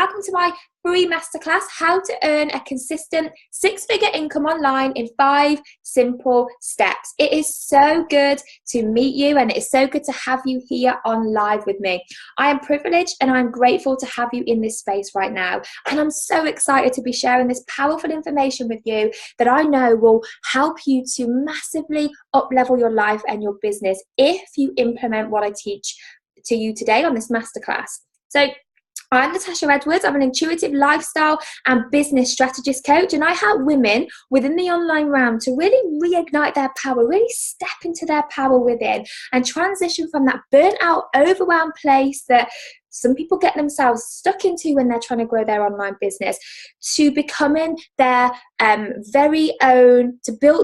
welcome to my free masterclass, How to Earn a Consistent Six-Figure Income Online in 5 Simple Steps. It is so good to meet you, and it is so good to have you here on live with me. I am privileged and I'm grateful to have you in this space right now, and I'm so excited to be sharing this powerful information with you that I know will help you to massively up-level your life and your business if you implement what I teach to you today on this masterclass. So I'm Natasha Edwards. I'm an intuitive lifestyle and business strategist coach, and I help women within the online realm to really reignite their power, really step into their power within and transition from that burnt out, overwhelmed place that some people get themselves stuck into when they're trying to grow their online business, to becoming their very own,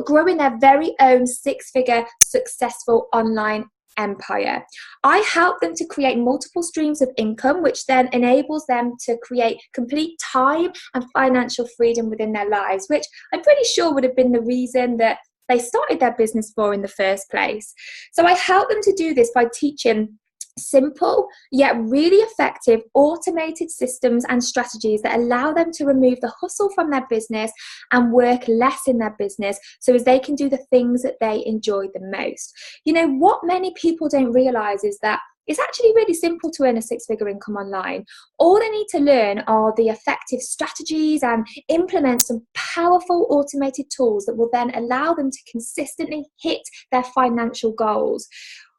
growing their very own six-figure successful online empire. I help them to create multiple streams of income, which then enables them to create complete time and financial freedom within their lives, which I'm pretty sure would have been the reason that they started their business for in the first place. So I help them to do this by teaching simple yet really effective automated systems and strategies that allow them to remove the hustle from their business and work less in their business so as they can do the things that they enjoy the most. You know, what many people don't realize is that it's actually really simple to earn a six-figure income online. All they need to learn are the effective strategies and implement some powerful automated tools that will then allow them to consistently hit their financial goals.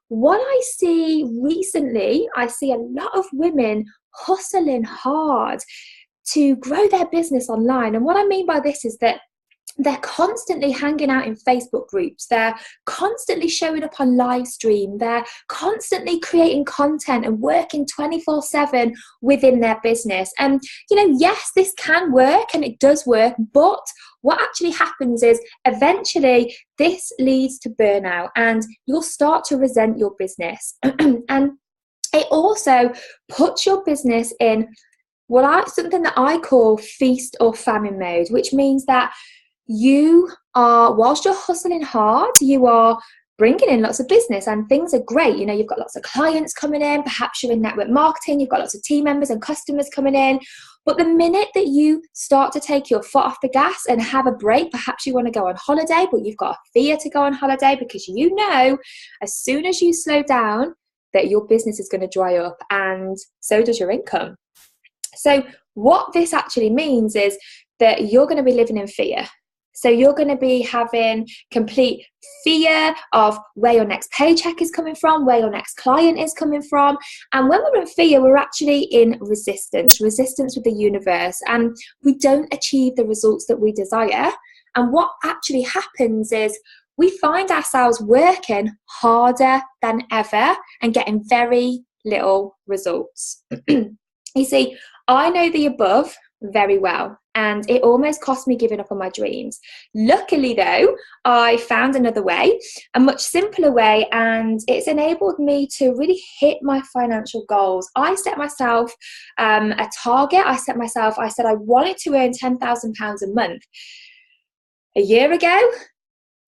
What I see recently, I see a lot of women hustling hard to grow their business online. And what I mean by this is that they're constantly hanging out in Facebook groups. They're constantly showing up on live stream. They're constantly creating content and working 24/7 within their business. And, you know, yes, this can work and it does work, but what actually happens is eventually this leads to burnout and you'll start to resent your business. And it also puts your business in something that I call feast or famine mode, which means that you are, whilst you're hustling hard, you are bringing in lots of business and things are great. You know, you've got lots of clients coming in, perhaps you're in network marketing, you've got lots of team members and customers coming in. But the minute that you start to take your foot off the gas and have a break, perhaps you want to go on holiday, but you've got a fear to go on holiday because you know as soon as you slow down that your business is going to dry up, and so does your income. So what this actually means is that you're going to be living in fear. So you're going to be having complete fear of where your next paycheck is coming from, where your next client is coming from. And when we're in fear, we're actually in resistance with the universe, and we don't achieve the results that we desire. And what actually happens is we find ourselves working harder than ever and getting very little results. You see, I know the above very well, and it almost cost me giving up on my dreams. Luckily though, I found another way, a much simpler way, and it's enabled me to really hit my financial goals. I set myself a target. I said I wanted to earn £10,000 a month. A year ago,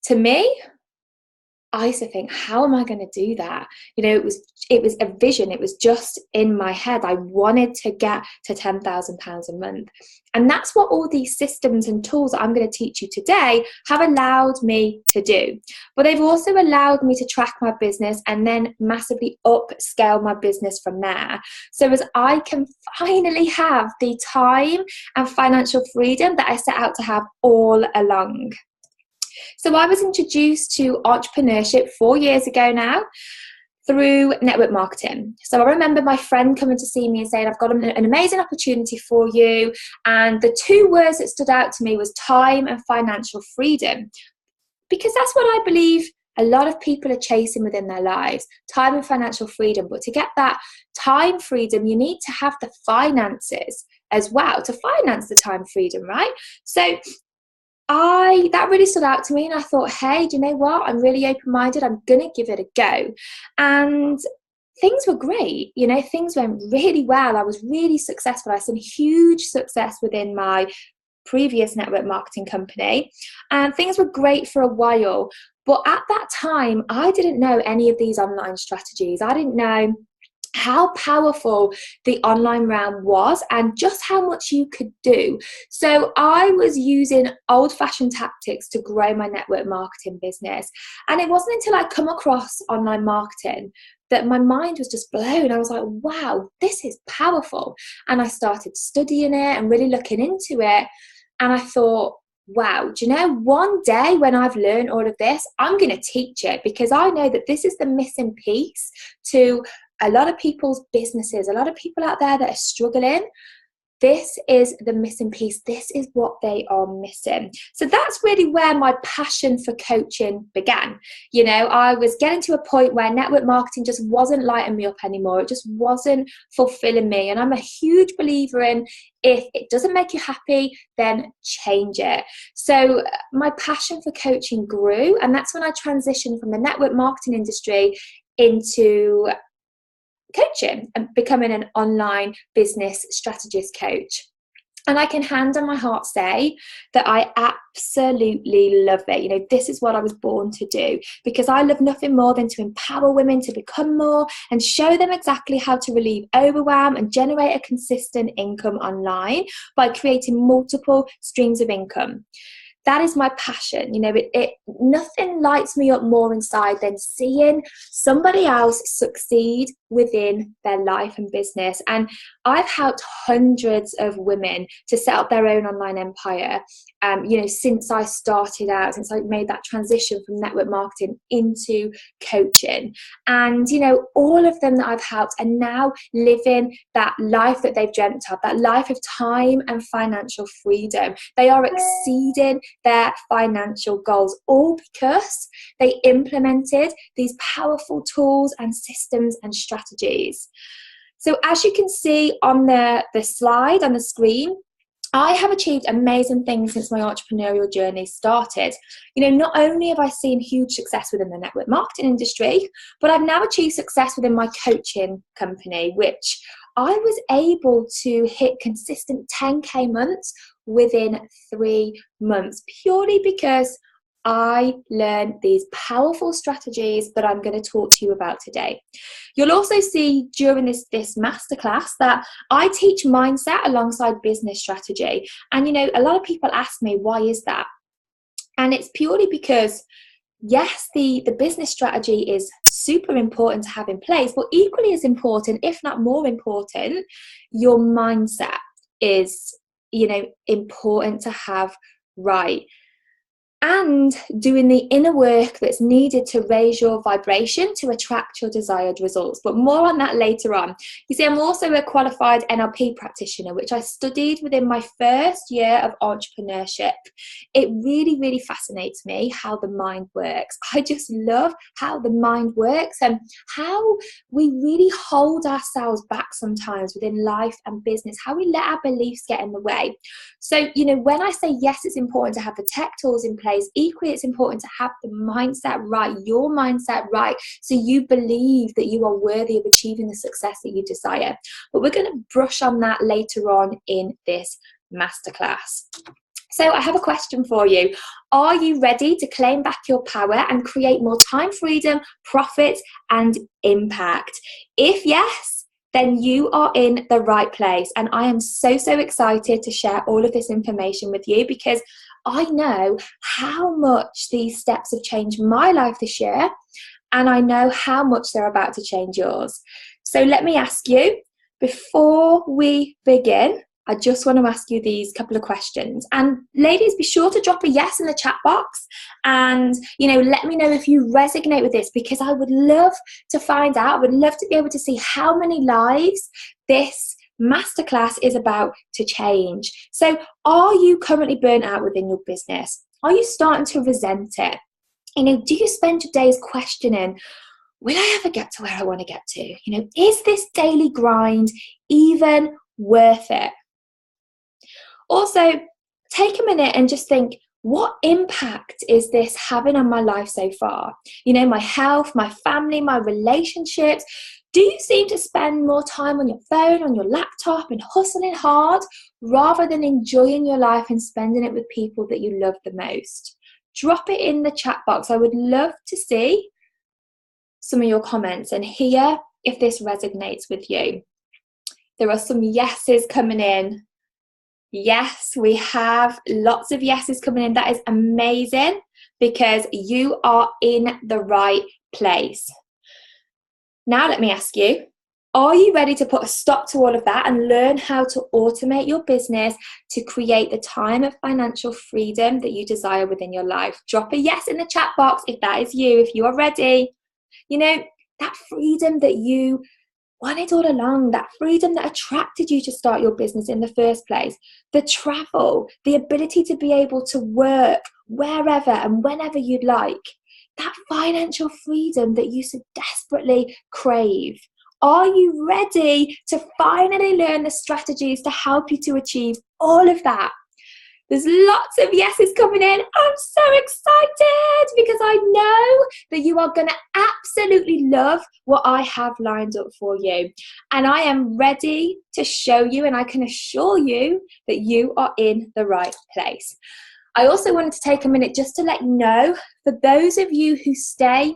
to me, I used to think, how am I going to do that? You know, it was a vision. It was just in my head. I wanted to get to £10,000 a month. And that's what all these systems and tools that I'm going to teach you today have allowed me to do. But they've also allowed me to track my business and then massively upscale my business from there. So as I can finally have the time and financial freedom that I set out to have all along. So I was introduced to entrepreneurship 4 years ago now through network marketing. So I remember my friend coming to see me and saying, I've got an amazing opportunity for you. And the 2 words that stood out to me was time and financial freedom, because that's what I believe a lot of people are chasing within their lives, time and financial freedom. But to get that time freedom, you need to have the finances as well to finance the time freedom, right? So that really stood out to me, and I thought, hey, do you know what? I'm really open-minded. I'm going to give it a go. And things were great. You know, things went really well. I was really successful. I saw huge success within my previous network marketing company, and things were great for a while. But at that time, I didn't know any of these online strategies. I didn't know how powerful the online realm was and just how much you could do. So I was using old-fashioned tactics to grow my network marketing business. And it wasn't until I come across online marketing that my mind was just blown. I was like, wow, this is powerful. And I started studying it and really looking into it. And I thought, wow, do you know, one day when I've learned all of this, I'm going to teach it, because I know that this is the missing piece to a lot of people's businesses, a lot of people out there that are struggling. This is the missing piece. This is what they are missing. So that's really where my passion for coaching began. You know, I was getting to a point where network marketing just wasn't lighting me up anymore. It just wasn't fulfilling me. And I'm a huge believer in, if it doesn't make you happy, then change it. So my passion for coaching grew. And that's when I transitioned from the network marketing industry into coaching and becoming an online business strategist coach. And I can hand on my heart say that I absolutely love it. You know, this is what I was born to do, because I love nothing more than to empower women to become more and show them exactly how to relieve overwhelm and generate a consistent income online by creating multiple streams of income. That is my passion. You know, nothing lights me up more inside than seeing somebody else succeed within their life and business. And I've helped hundreds of women to set up their own online empire, you know, since I started out, since I made that transition from network marketing into coaching. And, you know, all of them that I've helped are now living that life that they've dreamt of, that life of time and financial freedom. They are exceeding their financial goals, all because they implemented these powerful tools and systems and strategies. So as you can see on the slide on the screen, I have achieved amazing things since my entrepreneurial journey started. You know, not only have I seen huge success within the network marketing industry, but I've now achieved success within my coaching company, which I was able to hit consistent 10K months within 3 months, purely because I learned these powerful strategies that I'm going to talk to you about today. You'll also see during this masterclass that I teach mindset alongside business strategy. And, you know, a lot of people ask me, why is that? And it's purely because, yes, the business strategy is super important to have in place, but equally as important, if not more important, your mindset is, you know, important to have right. And doing the inner work that's needed to raise your vibration to attract your desired results. But more on that later on. You see, I'm also a qualified NLP practitioner, which I studied within my first year of entrepreneurship. It really, really fascinates me how the mind works. I just love how the mind works and how we really hold ourselves back sometimes within life and business, how we let our beliefs get in the way. So, you know, when I say yes, it's important to have the tech tools in place, equally it's important to have the mindset right, your mindset right, so you believe that you are worthy of achieving the success that you desire. But we're going to brush on that later on in this masterclass. So I have a question for you. Are you ready to claim back your power and create more time freedom, profit, and impact? If yes, then you are in the right place. And I am so, so excited to share all of this information with you, because I know how much these steps have changed my life this year, and I know how much they're about to change yours. So let me ask you, before we begin, I just want to ask you these couple of questions. And ladies, be sure to drop a yes in the chat box and, you know, let me know if you resonate with this, because I would love to find out. I would love to be able to see how many lives this masterclass is about to change. So are you currently burnt out within your business? Are you starting to resent it? You know, do you spend your days questioning, will I ever get to where I want to get to? You know, is this daily grind even worth it? Also, take a minute and just think, what impact is this having on my life so far? You know, my health, my family, my relationships. Do you seem to spend more time on your phone, on your laptop, and hustling hard rather than enjoying your life and spending it with people that you love the most? Drop it in the chat box. I would love to see some of your comments and hear if this resonates with you. There are some yeses coming in. Yes, we have lots of yeses coming in. That is amazing, because you are in the right place. Now let me ask you, are you ready to put a stop to all of that and learn how to automate your business to create the time of financial freedom that you desire within your life? Drop a yes in the chat box if that is you, if you are ready. You know, that freedom that you wanted all along, that freedom that attracted you to start your business in the first place, the travel, the ability to be able to work wherever and whenever you'd like, that financial freedom that you so desperately crave. Are you ready to finally learn the strategies to help you to achieve all of that? There's lots of yeses coming in. I'm so excited because I know that you are going to absolutely love what I have lined up for you. And I am ready to show you, and I can assure you that you are in the right place. I also wanted to take a minute just to let you know, for those of you who stay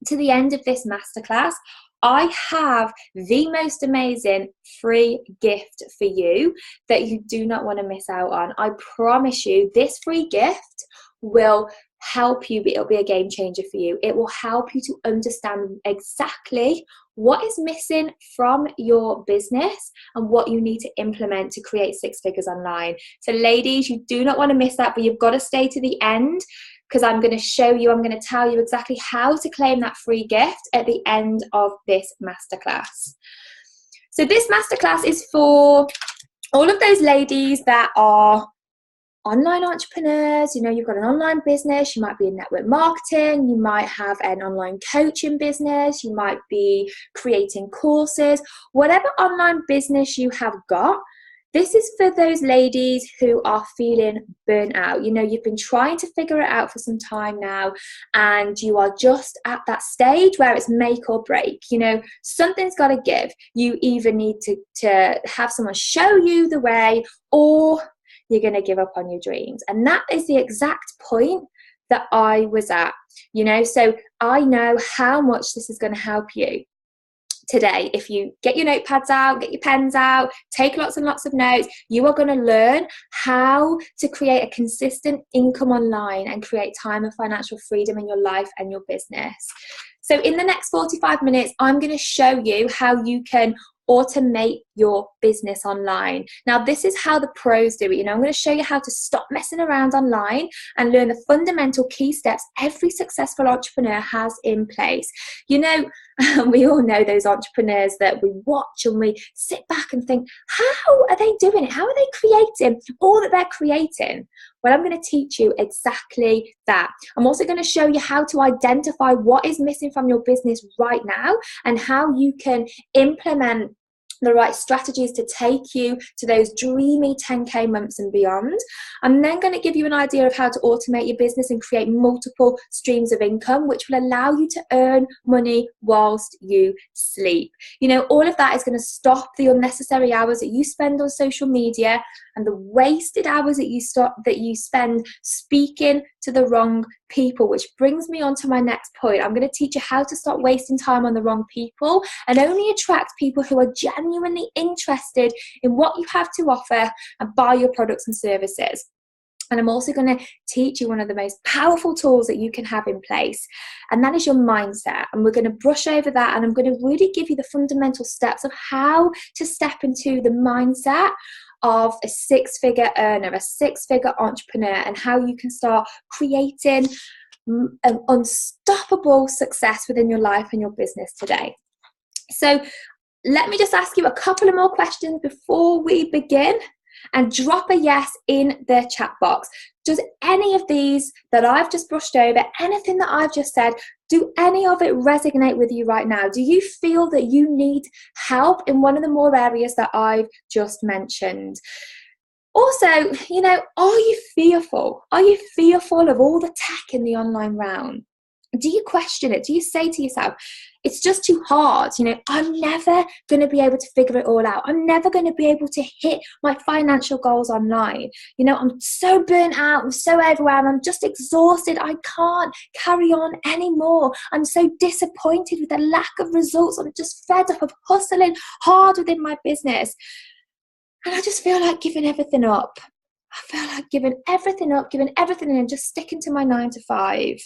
to the end of this masterclass, I have the most amazing free gift for you that you do not want to miss out on. I promise you, this free gift will help you. It'll be a game changer for you. It will help you to understand exactly what is missing from your business and what you need to implement to create six figures online. So ladies, you do not want to miss that, but you've got to stay to the end, because I'm going to show you, I'm going to tell you exactly how to claim that free gift at the end of this masterclass. So this masterclass is for all of those ladies that are online entrepreneurs. You know, you've got an online business, you might be in network marketing, you might have an online coaching business, you might be creating courses, whatever online business you have got. This is for those ladies who are feeling burnt out. You know, you've been trying to figure it out for some time now, and you are just at that stage where it's make or break. You know, something's got to give. You either need to have someone show you the way, or you're going to give up on your dreams. And that is the exact point that I was at. You know, so I know how much this is going to help you today. If you get your notepads out, get your pens out, take lots and lots of notes, you are going to learn how to create a consistent income online and create time and financial freedom in your life and your business. So in the next 45 minutes, I'm going to show you how you can automate your business online. Now, this is how the pros do it. You know, I'm going to show you how to stop messing around online and learn the fundamental key steps every successful entrepreneur has in place. You know, we all know those entrepreneurs that we watch and we sit back and think, how are they doing it? How are they creating all that they're creating? Well, I'm going to teach you exactly that. I'm also going to show you how to identify what is missing from your business right now and how you can implement the right strategies to take you to those dreamy 10K months and beyond. I'm then going to give you an idea of how to automate your business and create multiple streams of income, which will allow you to earn money whilst you sleep. You know, all of that is going to stop the unnecessary hours that you spend on social media and the wasted hours that you spend speaking to the wrong people, which brings me on to my next point. I'm going to teach you how to stop wasting time on the wrong people and only attract people who are genuinely interested in what you have to offer and buy your products and services. And I'm also going to teach you one of the most powerful tools that you can have in place, and that is your mindset. And we're going to brush over that, and I'm going to really give you the fundamental steps of how to step into the mindset of a six-figure earner, a six-figure entrepreneur, and how you can start creating an unstoppable success within your life and your business today. So let me just ask you a couple of more questions before we begin, and drop a yes in the chat box. Does any of these that I've just brushed over, anything that I've just said, do any of it resonate with you right now? Do you feel that you need help in one of the more areas that I've just mentioned? Also, you know, are you fearful? Are you fearful of all the tech in the online realm? Do you question it? Do you say to yourself, it's just too hard? I'm never going to be able to figure it all out. I'm never going to be able to hit my financial goals online. I'm so burnt out. I'm so overwhelmed. I'm just exhausted. I can't carry on anymore. I'm so disappointed with the lack of results. I'm just fed up of hustling hard within my business. And I just feel like giving everything up. I feel like giving everything up, giving everything in, and just sticking to my 9 to 5.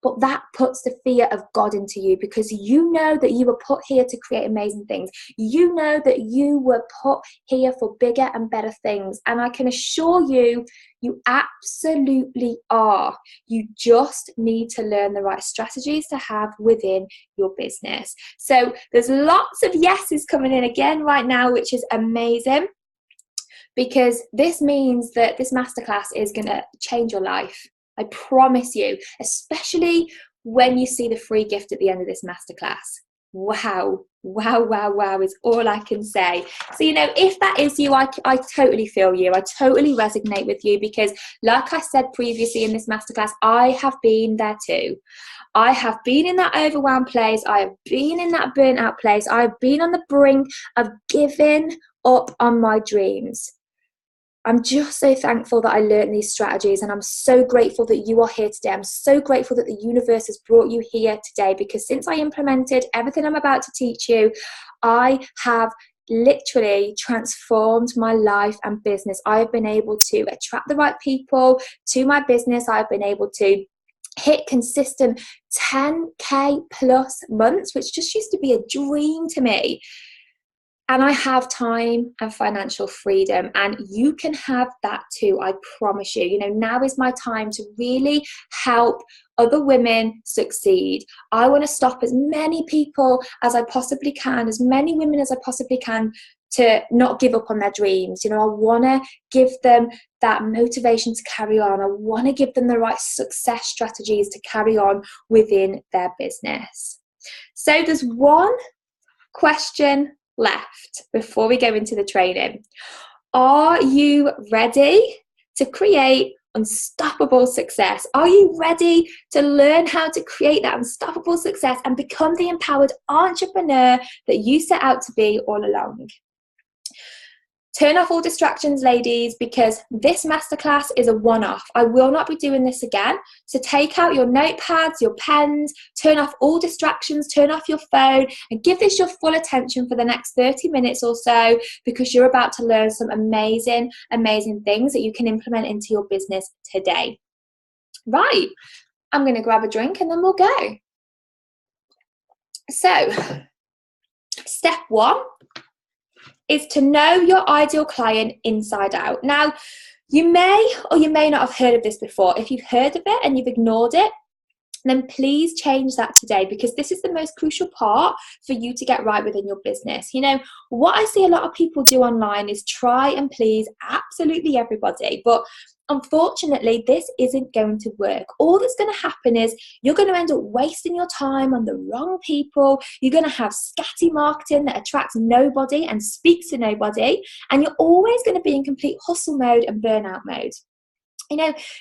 But that puts the fear of God into you, because you know that you were put here to create amazing things. You know that you were put here for bigger and better things. And I can assure you, you absolutely are. You just need to learn the right strategies to have within your business. So there's lots of yeses coming in again right now, which is amazing, because this means that this masterclass is going to change your life. I promise you, especially when you see the free gift at the end of this masterclass. Wow, wow, wow, wow is all I can say. So, if that is you, I totally feel you. I totally resonate with you, because like I said previously in this masterclass, I have been there too. I have been in that overwhelmed place. I have been in that burnt out place. I have been on the brink of giving up on my dreams. I'm just so thankful that I learned these strategies, and I'm so grateful that you are here today. I'm so grateful that the universe has brought you here today, because since I implemented everything I'm about to teach you, I have literally transformed my life and business. I've been able to attract the right people to my business. I've been able to hit consistent 10K plus months, which just used to be a dream to me. And I have time and financial freedom, and you can have that too, I promise you. Now is my time to really help other women succeed. I want to stop as many people as I possibly can, as many women as I possibly can, to not give up on their dreams. I want to give them that motivation to carry on. I want to give them the right success strategies to carry on within their business. So there's one question left before we go into the training. Are you ready to create unstoppable success? Are you ready to learn how to create that unstoppable success and become the empowered entrepreneur that you set out to be all along? Turn off all distractions, ladies, because this masterclass is a one-off. I will not be doing this again. So take out your notepads, your pens, turn off all distractions, turn off your phone, and give this your full attention for the next 30 minutes or so, because you're about to learn some amazing, amazing things that you can implement into your business today. Right, I'm going to grab a drink and then we'll go. So, step 1 is to know your ideal client inside out. Now, you may or you may not have heard of this before. If you've heard of it and you've ignored it, then please change that today, because this is the most crucial part for you to get right within your business. What I see a lot of people do online is try and please absolutely everybody, but unfortunately, this isn't going to work. All that's going to happen is you're going to end up wasting your time on the wrong people. You're going to have scatty marketing that attracts nobody and speaks to nobody. And you're always going to be in complete hustle mode and burnout mode.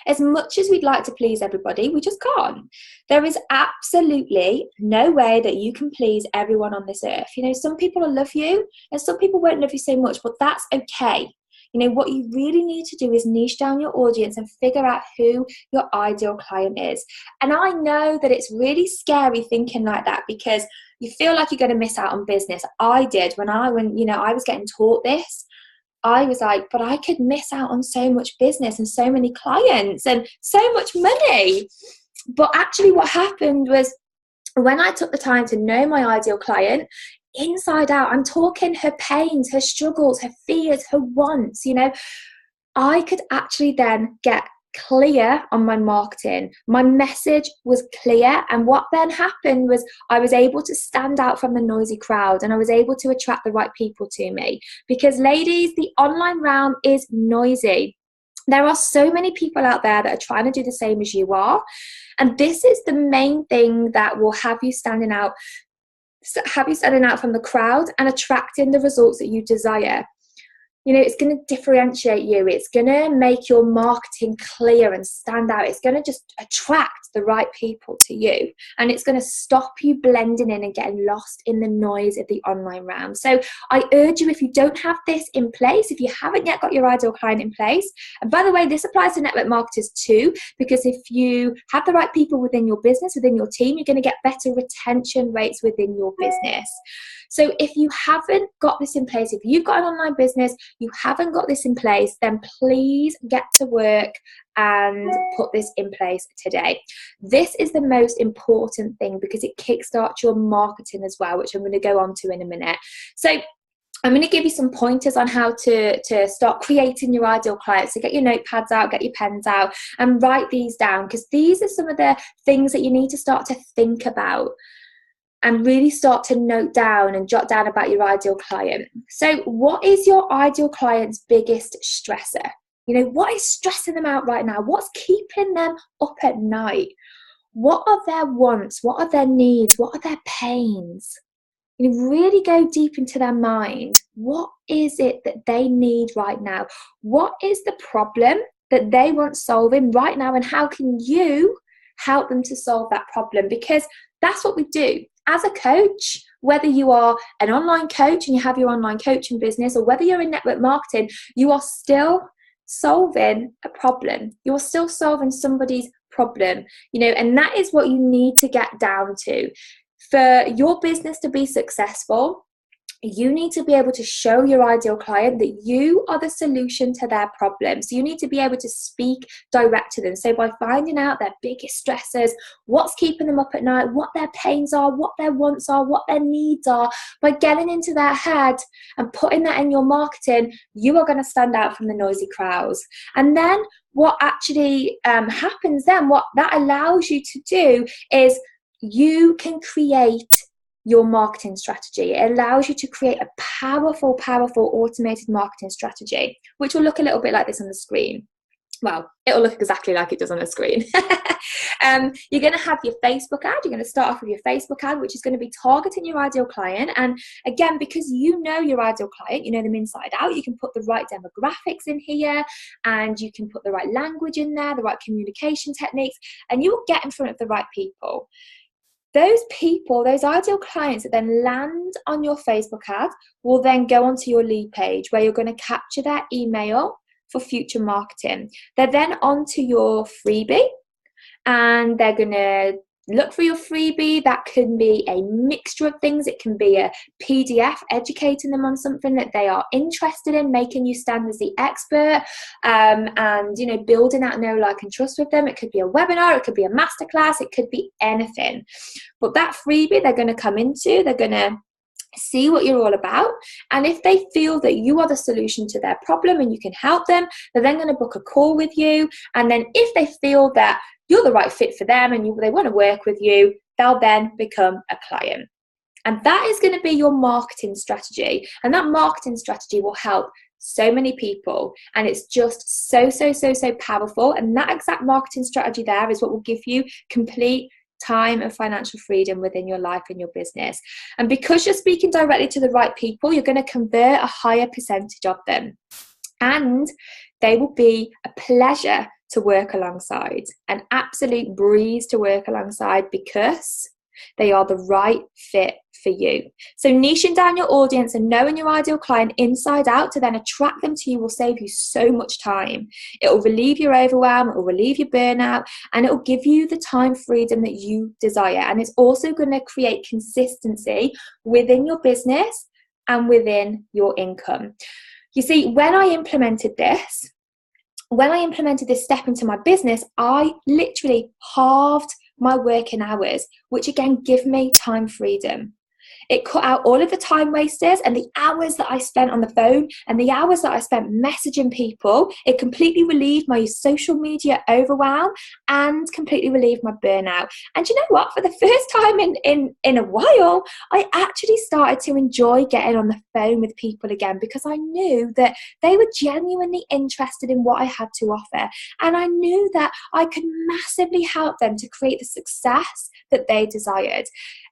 As much as we'd like to please everybody, we just can't. There is absolutely no way that you can please everyone on this earth. Some people will love you and some people won't love you so much, but that's okay. What you really need to do is niche down your audience and figure out who your ideal client is. And I know that it's really scary thinking like that, because you feel like you're going to miss out on business. I did when I was getting taught this. I was like, but I could miss out on so much business and so many clients and so much money. But actually what happened was, when I took the time to know my ideal client inside out, I'm talking her pains, her struggles, her fears, her wants, I could actually then get clear on my marketing. My message was clear, and what then happened was I was able to stand out from the noisy crowd, and I was able to attract the right people to me. Because ladies, the online realm is noisy. There are so many people out there that are trying to do the same as you are, and this is the main thing that will have you standing out from the crowd and attracting the results that you desire. It's going to differentiate you. It's going to make your marketing clear and stand out. It's going to just attract the right people to you. And it's going to stop you blending in and getting lost in the noise of the online realm. So I urge you, if you don't have this in place, if you haven't yet got your ideal client in place, and by the way, this applies to network marketers too, because if you have the right people within your business, within your team, you're going to get better retention rates within your business. So if you haven't got this in place, if you've got an online business, you haven't got this in place, then please get to work and put this in place today. This is the most important thing because it kickstarts your marketing as well, which I'm going to go on to in a minute. So I'm going to give you some pointers on how to start creating your ideal clients. So get your notepads out, get your pens out, and write these down, because these are some of the things that you need to start to think about and really start to note down and jot down about your ideal client. So what is your ideal client's biggest stressor? What is stressing them out right now? What's keeping them up at night? What are their wants? What are their needs? What are their pains? Really go deep into their mind. What is it that they need right now? What is the problem that they want solving right now? And how can you help them to solve that problem? Because that's what we do. As a coach, whether you are an online coach and you have your online coaching business, or whether you're in network marketing, you are still solving a problem. You're still solving somebody's problem, and that is what you need to get down to. For your business to be successful, you need to be able to show your ideal client that you are the solution to their problem. So you need to be able to speak direct to them. So by finding out their biggest stressors, what's keeping them up at night, what their pains are, what their wants are, what their needs are, by getting into their head and putting that in your marketing, you are going to stand out from the noisy crowds. And then what actually happens then, what that allows you to do is you can create your marketing strategy. It allows you to create a powerful automated marketing strategy, which will look a little bit like this on the screen. Well, it'll look exactly like it does on the screen. You're going to have your Facebook ad. You're going to start off with your Facebook ad, which is going to be targeting your ideal client. And again, because you know your ideal client, you know them inside out, you can put the right demographics in here, and you can put the right language in there, the right communication techniques, and you will get in front of the right people. Those people, those ideal clients that then land on your Facebook ad will then go onto your lead page, where you're going to capture their email for future marketing. They're then onto your freebie, and they're going to look for your freebie. That can be a mixture of things. It can be a PDF educating them on something that they are interested in, making you stand as the expert, and building that know, like, and trust with them. It could be a webinar, it could be a masterclass, it could be anything. But that freebie they're going to come into, they're going to see what you're all about, and if they feel that you are the solution to their problem and you can help them, they're then going to book a call with you. And then if they feel that you're the right fit for them and they want to work with you, they'll then become a client. And that is going to be your marketing strategy, and that marketing strategy will help so many people, and it's just so powerful. And that exact marketing strategy there is what will give you complete time and financial freedom within your life and your business. And because you're speaking directly to the right people, you're going to convert a higher percentage of them, and they will be a pleasure to work alongside, an absolute breeze to work alongside, because they are the right fit for you. So niching down your audience and knowing your ideal client inside out to then attract them to you will save you so much time. It will relieve your overwhelm, it will relieve your burnout, and it will give you the time freedom that you desire. And it's also going to create consistency within your business and within your income. You see, when I implemented this step into my business, I literally halved my working hours, which again give me time freedom. It cut out all of the time wasters and the hours that I spent on the phone and the hours that I spent messaging people. It completely relieved my social media overwhelm and completely relieved my burnout. And you know what? For the first time in a while, I actually started to enjoy getting on the phone with people again, because I knew that they were genuinely interested in what I had to offer. And I knew that I could massively help them to create the success that they desired.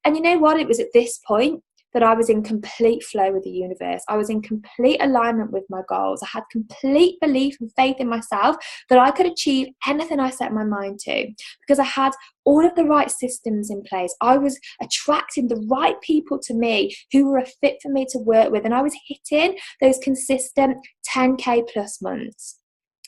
And you know what? It was at this point that I was in complete flow with the universe. I was in complete alignment with my goals. I had complete belief and faith in myself that I could achieve anything I set my mind to, because I had all of the right systems in place. I was attracting the right people to me who were a fit for me to work with, and I was hitting those consistent 10K plus months.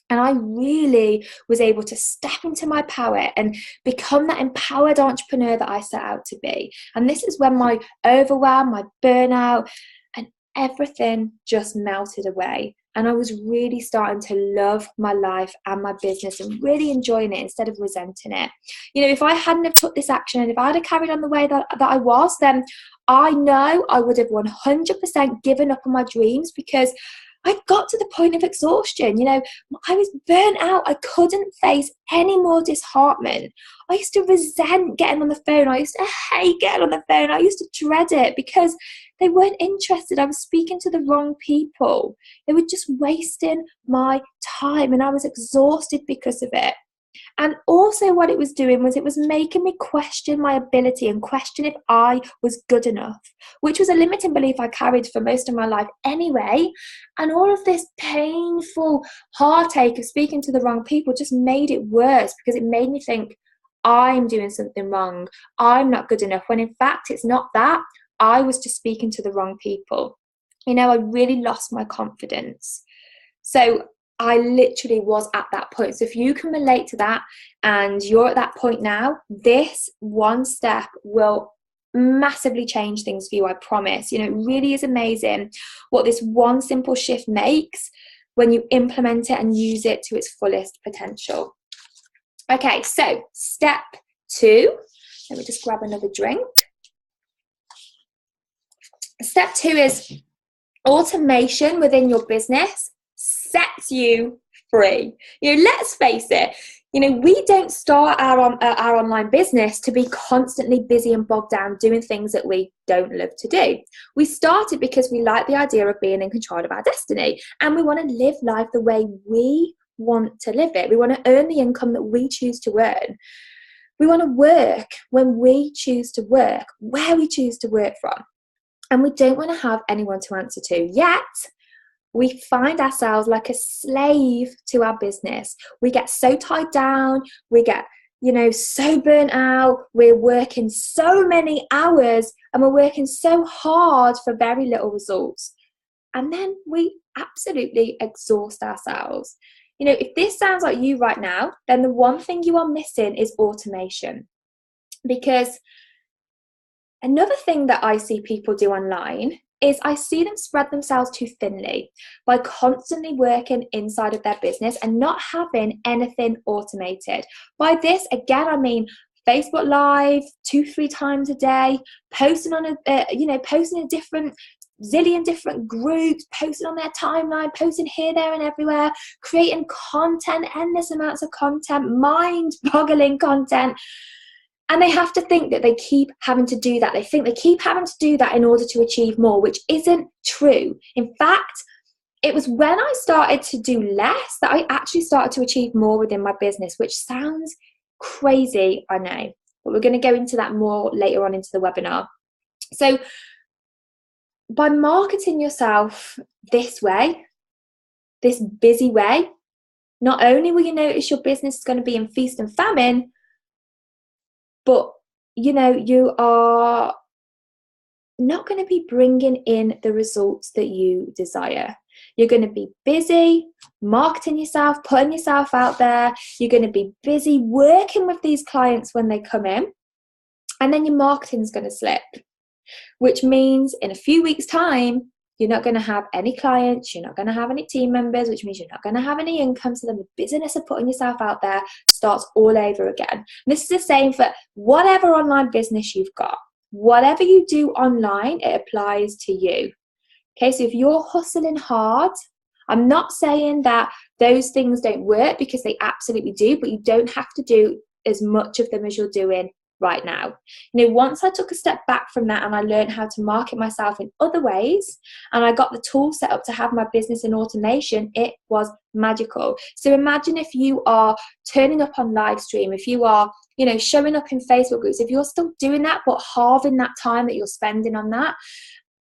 And I really was able to step into my power and become that empowered entrepreneur that I set out to be. And this is when my overwhelm, my burnout, and everything just melted away. And I was really starting to love my life and my business and really enjoying it instead of resenting it. You know, if I hadn't have took this action and if I'd have carried on the way that I was, then I know I would have 100% given up on my dreams, because I got to the point of exhaustion. You know, I was burnt out. I couldn't face any more disheartenment. I used to resent getting on the phone. I used to hate getting on the phone. I used to dread it because they weren't interested. I was speaking to the wrong people. They were just wasting my time, and I was exhausted because of it. And also what it was doing was it was making me question my ability and question if I was good enough, which was a limiting belief I carried for most of my life anyway. And all of this painful heartache of speaking to the wrong people just made it worse, because it made me think I'm doing something wrong. I'm not good enough, when in fact it's not that. I was just speaking to the wrong people. You know, I really lost my confidence. So I literally was at that point. So if you can relate to that and you're at that point now, this one step will massively change things for you, I promise. You know, it really is amazing what this one simple shift makes when you implement it and use it to its fullest potential. Okay, so step 2. Let me just grab another drink. Step 2 is automation within your business sets you free. You know, let's face it, you know, we don't start our online business to be constantly busy and bogged down doing things that we don't love to do. We started because we like the idea of being in control of our destiny, and we want to live life the way we want to live it. We want to earn the income that we choose to earn. We want to work when we choose to work, where we choose to work from. And we don't want to have anyone to answer to. Yet, we find ourselves like a slave to our business. We get so tied down. We get, you know, so burnt out. We're working so many hours and we're working so hard for very little results. And then we absolutely exhaust ourselves. You know, if this sounds like you right now, then the one thing you are missing is automation. Because another thing that I see people do online is I see them spread themselves too thinly by constantly working inside of their business and not having anything automated. By this, again, I mean Facebook Live 2-3 times a day, posting on posting a different zillion different groups, posting on their timeline, posting here, there, and everywhere, creating content, endless amounts of content, mind-boggling content. And they have to think that they keep having to do that. They think they keep having to do that in order to achieve more, which isn't true. In fact, it was when I started to do less that I actually started to achieve more within my business, which sounds crazy, I know. But we're going to go into that more later on into the webinar. So by marketing yourself this way, this busy way, not only will you notice your business is going to be in feast and famine, but, you know, you are not going to be bringing in the results that you desire. You're going to be busy marketing yourself, putting yourself out there. You're going to be busy working with these clients when they come in. And then your marketing is going to slip, which means in a few weeks' time, you're not going to have any clients, you're not going to have any team members, which means you're not going to have any income. So then the business of putting yourself out there starts all over again. And this is the same for whatever online business you've got. Whatever you do online, it applies to you. Okay, so if you're hustling hard, I'm not saying that those things don't work, because they absolutely do, but you don't have to do as much of them as you're doing right now. You know, once I took a step back from that and I learned how to market myself in other ways, and I got the tool set up to have my business in automation, it was magical. So imagine if you are turning up on live stream, if you are, showing up in Facebook groups, if you're still doing that, but halving that time that you're spending on that,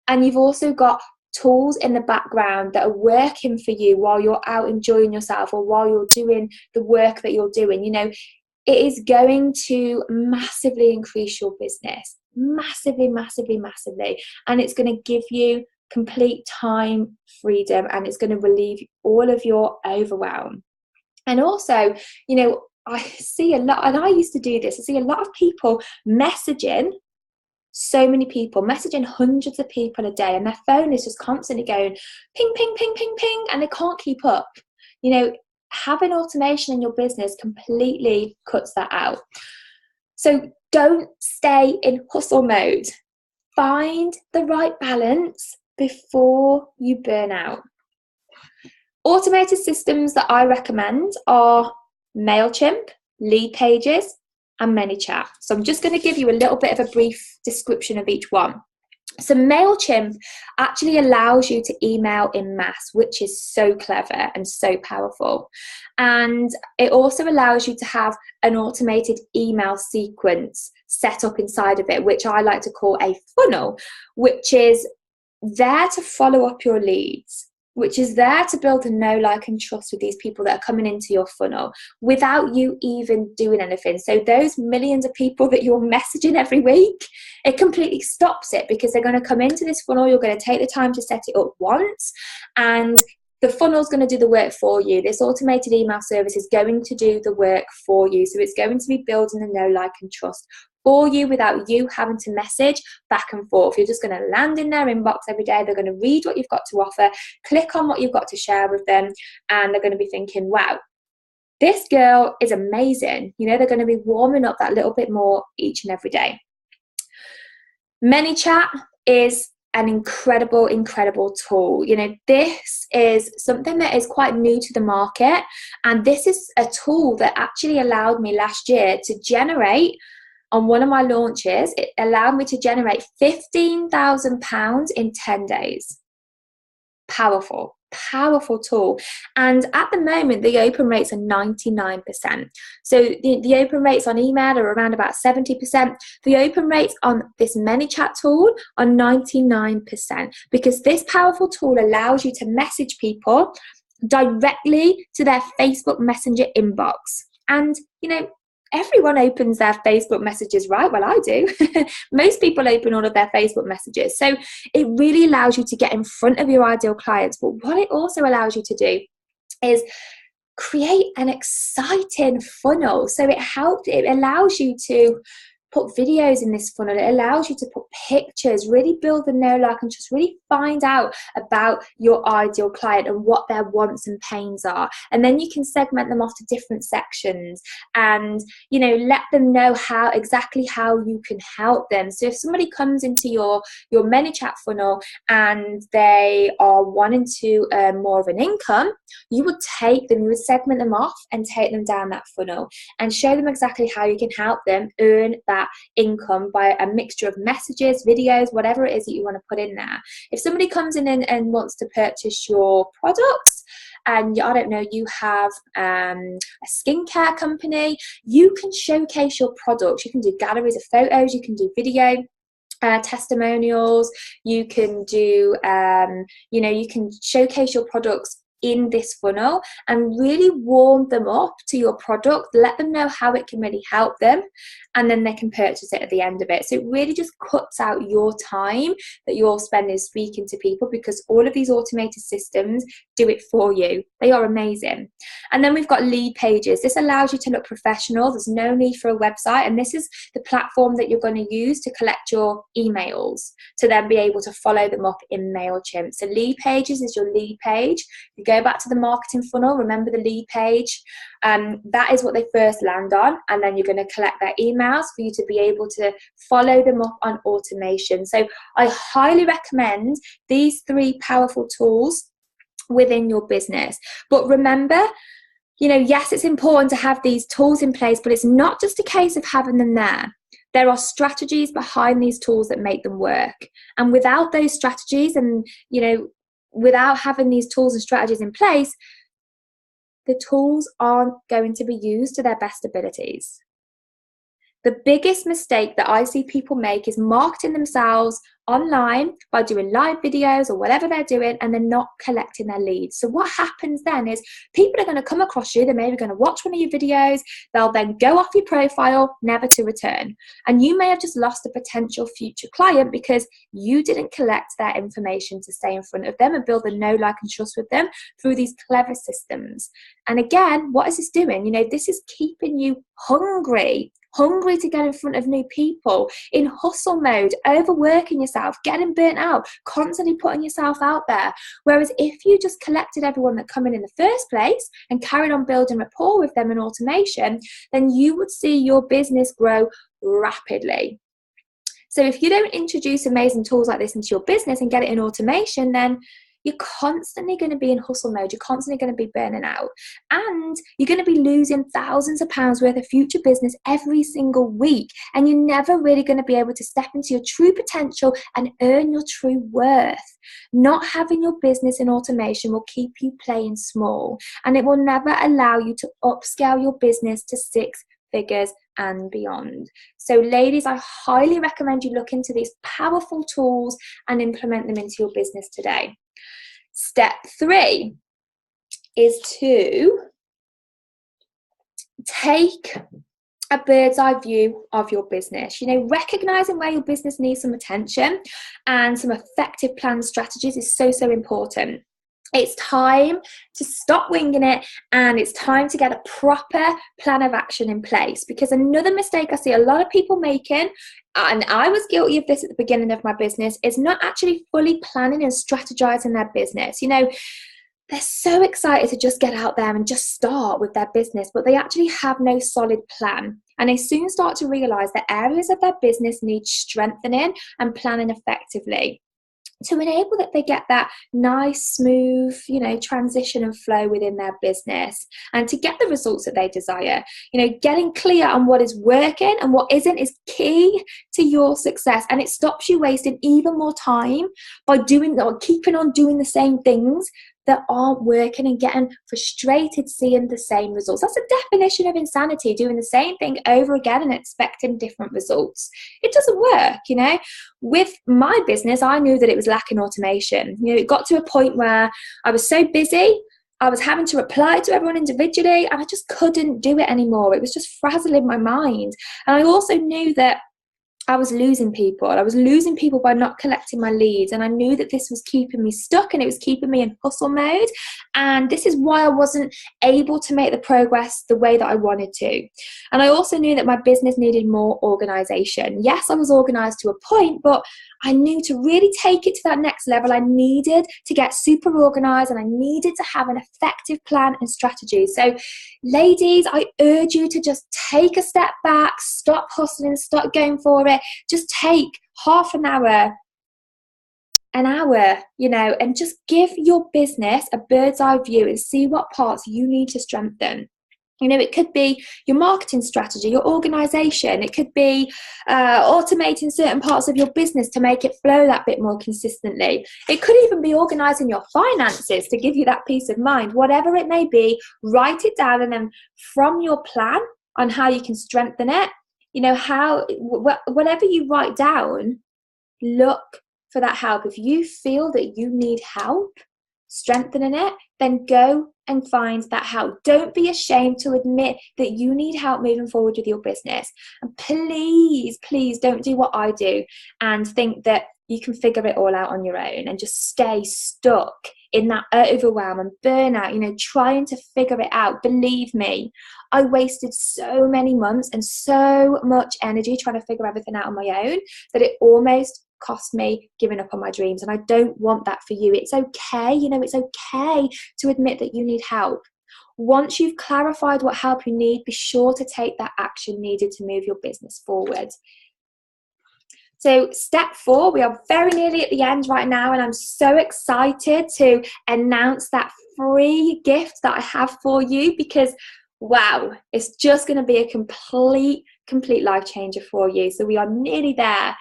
and you've also got tools in the background that are working for you while you're out enjoying yourself or while you're doing the work that you're doing, it is going to massively increase your business. Massively, massively, massively. And it's going to give you complete time freedom, and it's going to relieve all of your overwhelm. And also, I see a lot, and I used to do this, I see a lot of people messaging so many people, messaging hundreds of people a day, and their phone is just constantly going ping, ping, ping, ping, ping, and they can't keep up. Having automation in your business completely cuts that out. So don't stay in hustle mode. Find the right balance before you burn out. Automated systems that I recommend are MailChimp, Lead Pages, and ManyChat. So I'm just going to give you a little bit of a brief description of each one. So MailChimp actually allows you to email in mass, which is so clever and so powerful. And it also allows you to have an automated email sequence set up inside of it, which I like to call a funnel, which is there to follow up your leads, which is there to build a know, like, and trust with these people that are coming into your funnel without you even doing anything. So those millions of people that you're messaging every week, it completely stops it, because they're going to come into this funnel. You're going to take the time to set it up once, and the funnel's going to do the work for you. This automated email service is going to do the work for you. So it's going to be building the know, like, and trust for you without you having to message back and forth. You're just going to land in their inbox every day. They're going to read what you've got to offer, click on what you've got to share with them, and they're going to be thinking, wow, this girl is amazing. They're going to be warming up that little bit more each and every day. ManyChat is an incredible, incredible tool. This is something that is quite new to the market, and this is a tool that actually allowed me last year to generate, on one of my launches, it allowed me to generate £15,000 in 10 days. Powerful, powerful tool. And at the moment, the open rates are 99%. So the open rates on email are around about 70%. The open rates on this ManyChat tool are 99%, because this powerful tool allows you to message people directly to their Facebook Messenger inbox. And, everyone opens their Facebook messages, right? Well, I do. Most people open all of their Facebook messages. So it really allows you to get in front of your ideal clients. But what it also allows you to do is create an exciting funnel. So it allows you to put videos in this funnel. It allows you to put pictures, really build the know, like, and just really find out about your ideal client and what their wants and pains are. And then you can segment them off to different sections and, let them know exactly how you can help them. So if somebody comes into your ManyChat funnel and they are wanting to earn more of an income, you would segment them off and take them down that funnel and show them exactly how you can help them earn that income by a mixture of messages, videos, whatever it is that you want to put in there. If somebody comes in and wants to purchase your products, and I don't know, you have a skincare company, you can showcase your products. You can do galleries of photos, you can do video testimonials, you can do you can showcase your products in this funnel and really warm them up to your product, let them know how it can really help them, and then they can purchase it at the end of it. So it really just cuts out your time that you're spending speaking to people, because all of these automated systems do it for you. They are amazing. And then we've got Lead Pages. This allows you to look professional. There's no need for a website, and this is the platform that you're going to use to collect your emails to then be able to follow them up in MailChimp. So Lead Pages is your lead page. You go back to the marketing funnel, remember the lead page, that is what they first land on, and then you're going to collect their emails for you to be able to follow them up on automation. So I highly recommend these 3 powerful tools within your business. But remember, yes, it's important to have these tools in place, but it's not just a case of having them there. There are strategies behind these tools that make them work. And without those strategies and, without having these tools and strategies in place, the tools aren't going to be used to their best abilities. The biggest mistake that I see people make is marketing themselves online by doing live videos or whatever they're doing, and they're not collecting their leads. So what happens then is people are going to come across you, they're maybe going to watch one of your videos, they'll then go off your profile, never to return. And you may have just lost a potential future client because you didn't collect their information to stay in front of them and build a know, like, and trust with them through these clever systems. And again, what is this doing? You know, this is keeping you hungry to get in front of new people, in hustle mode, overworking yourself, getting burnt out, constantly putting yourself out there. Whereas if you just collected everyone that come in the first place and carried on building rapport with them in automation, then you would see your business grow rapidly. So if you don't introduce amazing tools like this into your business and get it in automation, then you're constantly going to be in hustle mode. You're constantly going to be burning out. And you're going to be losing thousands of pounds worth of future business every single week. And you're never really going to be able to step into your true potential and earn your true worth. Not having your business in automation will keep you playing small. And it will never allow you to upscale your business to 6 figures and beyond. So ladies, I highly recommend you look into these powerful tools and implement them into your business today. Step 3 is to take a bird's eye view of your business. You know, recognizing where your business needs some attention and some effective plan strategies is so important. It's time to stop winging it, and it's time to get a proper plan of action in place. Because another mistake I see a lot of people making, and I was guilty of this at the beginning of my business, is not actually fully planning and strategizing their business. You know, they're so excited to just get out there and just start with their business, but they actually have no solid plan. And they soon start to realize that areas of their business need strengthening and planning effectively, to enable that they get that nice, smooth, you know, transition and flow within their business, and to get the results that they desire. You know, getting clear on what is working and what isn't is key to your success, and it stops you wasting even more time by doing or keeping on doing the same things that aren't working and getting frustrated seeing the same results. That's a definition of insanity, doing the same thing over again and expecting different results. It doesn't work, you know. With my business, I knew that it was lacking automation. You know, it got to a point where I was so busy, I was having to reply to everyone individually, and I just couldn't do it anymore. It was just frazzling my mind. And I also knew that I was losing people. I was losing people by not collecting my leads, and I knew that this was keeping me stuck and it was keeping me in hustle mode, and this is why I wasn't able to make the progress the way that I wanted to. And I also knew that my business needed more organization. Yes, I was organized to a point, but I knew to really take it to that next level, I needed to get super organized, and I needed to have an effective plan and strategy. So ladies, I urge you to just take a step back, stop hustling, stop going for it. Just take half an hour, you know, and just give your business a bird's eye view and see what parts you need to strengthen. You know, it could be your marketing strategy, your organization. It could be automating certain parts of your business to make it flow that bit more consistently. It could even be organizing your finances to give you that peace of mind. Whatever it may be, write it down, and then from your plan on how you can strengthen it, you know, whatever you write down, look for that help. If you feel that you need help strengthening it, then go and find that help. Don't be ashamed to admit that you need help moving forward with your business. And please don't do what I do and think that you can figure it all out on your own and just stay stuck in that overwhelm and burnout, you know, trying to figure it out. Believe me, I wasted so many months and so much energy trying to figure everything out on my own that it almost cost me giving up on my dreams. And I don't want that for you. It's okay, you know, it's okay to admit that you need help. Once you've clarified what help you need, be sure to take that action needed to move your business forward. So step 4, we are very nearly at the end right now, and I'm so excited to announce that free gift that I have for you, because wow, it's just going to be a complete life changer for you. So we are nearly there.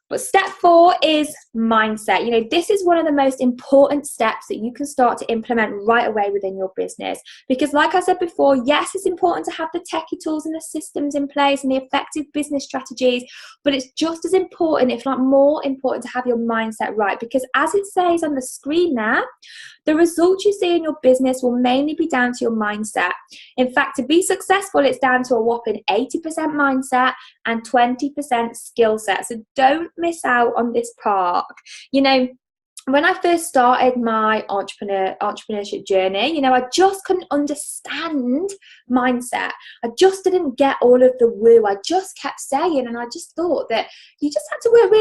But step 4 is mindset. You know, this is one of the most important steps that you can start to implement right away within your business. Because like I said before, yes, it's important to have the techie tools and the systems in place and the effective business strategies, but it's just as important, if not more important, to have your mindset right. Because as it says on the screen there, the results you see in your business will mainly be down to your mindset. In fact, to be successful, it's down to a whopping 80% mindset and 20% skill set. So don't miss out on this part. You know, when I first started my entrepreneurship journey, you know, I just couldn't understand mindset. I just didn't get all of the woo. I just kept saying, and I just thought that you just had to work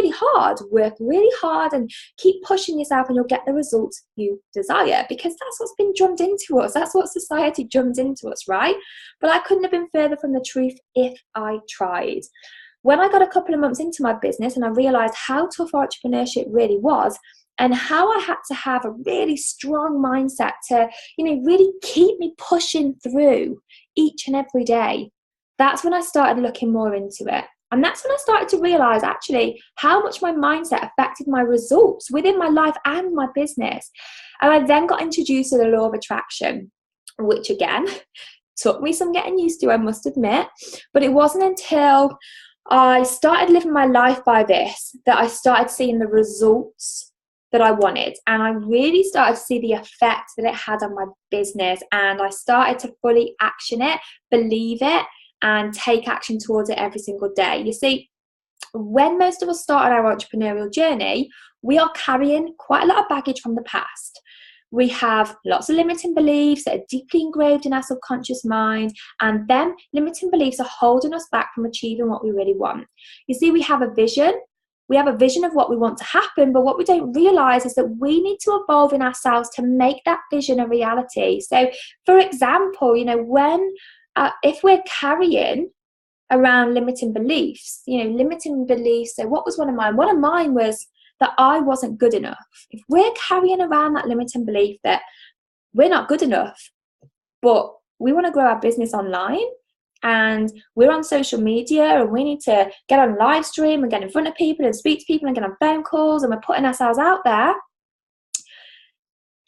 really hard and keep pushing yourself and you'll get the results you desire, because that's what's been drummed into us. That's what society drums into us, right? But I couldn't have been further from the truth if I tried. When I got a couple of months into my business and I realized how tough entrepreneurship really was, and how I had to have a really strong mindset to, you know, really keep me pushing through each and every day, that's when I started looking more into it. And that's when I started to realize actually how much my mindset affected my results within my life and my business. And I then got introduced to the law of attraction, which again took me some getting used to, I must admit. But it wasn't until I started living my life by this that I started seeing the results that I wanted, and I really started to see the effect that it had on my business, and I started to fully action it, believe it, and take action towards it every single day. You see, when most of us started our entrepreneurial journey, we are carrying quite a lot of baggage from the past. We have lots of limiting beliefs that are deeply engraved in our subconscious mind, and them limiting beliefs are holding us back from achieving what we really want. You see, we have a vision. We have a vision of what we want to happen, but what we don't realize is that we need to evolve in ourselves to make that vision a reality. So, for example, you know, if we're carrying around limiting beliefs, so what was one of mine? One of mine was that I wasn't good enough. If we're carrying around that limiting belief that we're not good enough, but we want to grow our business online, and we're on social media and we need to get on live stream and get in front of people and speak to people and get on phone calls, and we're putting ourselves out there,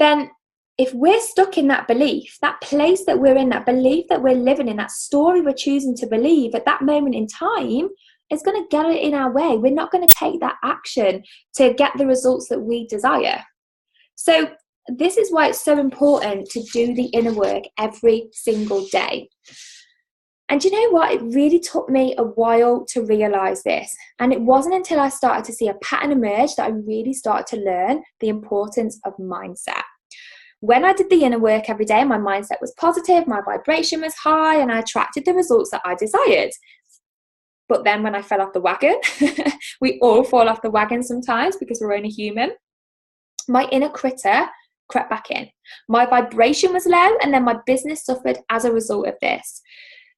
then if we're stuck in that belief, that place that we're in, that belief that we're living in, that story we're choosing to believe at that moment in time, is going to get it in our way. We're not going to take that action to get the results that we desire. So this is why it's so important to do the inner work every single day. And you know what? It really took me a while to realize this. And it wasn't until I started to see a pattern emerge that I really started to learn the importance of mindset. When I did the inner work every day, my mindset was positive, my vibration was high, and I attracted the results that I desired. But then when I fell off the wagon, we all fall off the wagon sometimes because we're only human, my inner critter crept back in. My vibration was low, and then my business suffered as a result of this.